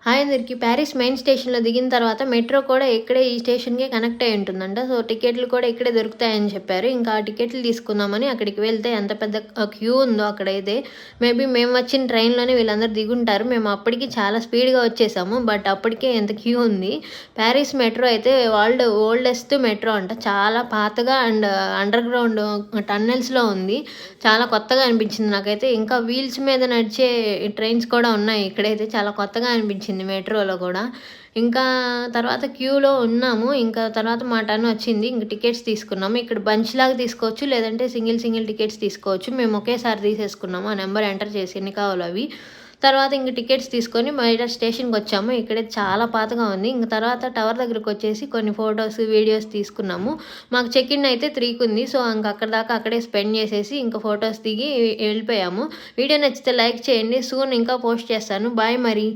Hi అందరికి. Paris main స్టేషన్‌లో దిగిన తర్వాత మెట్రో కూడా ఇక్కడే ఈ స్టేషన్‌కే కనెక్ట్ అయ్యి ఉంటుందంట. సో, టికెట్లు కూడా ఇక్కడే దొరుకుతాయని చెప్పారు. ఇంకా ఆ టికెట్లు తీసుకుందామని అక్కడికి వెళ్తే ఎంత పెద్ద క్యూ ఉందో అక్కడైతే. మేబీ మేము వచ్చిన ట్రైన్‌లోనే వీళ్ళందరూ దిగుంటారు. మేము అప్పటికి చాలా స్పీడ్‌గా వచ్చేసాము. బట్ అప్పటికే ఎంత క్యూ ఉంది. ప్యారిస్ మెట్రో అయితే ఓల్డెస్ట్ మెట్రో అంట. చాలా పాతగా అండ్ అండర్ గ్రౌండ్ టన్నెల్స్‌లో ఉంది. చాలా కొత్తగా అనిపించింది నాకైతే. ఇంకా వీల్స్ మీద నడిచే ట్రైన్స్ కూడా ఉన్నాయి ఇక్కడైతే. చాలా కొత్తగా అనిపించింది మెట్రోలో కూడా. ఇంకా తర్వాత క్యూలో ఉన్నాము. ఇంకా తర్వాత మా టర్న్ వచ్చింది. ఇంక టికెట్స్ తీసుకున్నాము. ఇక్కడ బంచ్ లాగా తీసుకోవచ్చు, లేదంటే సింగిల్ టికెట్స్ తీసుకోవచ్చు. మేము ఒకేసారి తీసేసుకున్నాము. ఆ నెంబర్ ఎంటర్ చేసి ఎన్ని కావాలో అవి. తర్వాత ఇంక టికెట్స్ తీసుకొని బయట స్టేషన్కి వచ్చాము. ఇక్కడే చాలా పాతగా ఉంది. ఇంక తర్వాత టవర్ దగ్గరకు వచ్చేసి కొన్ని ఫొటోస్, వీడియోస్ తీసుకున్నాము. మాకు చెక్ ఇన్ అయితే 3కి ఉంది. సో, ఇంక అక్కడ దాకా అక్కడే స్పెండ్ చేసేసి ఇంకా ఫొటోస్ దిగి వెళ్ళిపోయాము. వీడియో నచ్చితే లైక్ చేయండి. సూన్ ఇంకా పోస్ట్ చేస్తాను. బాయ్ మరి.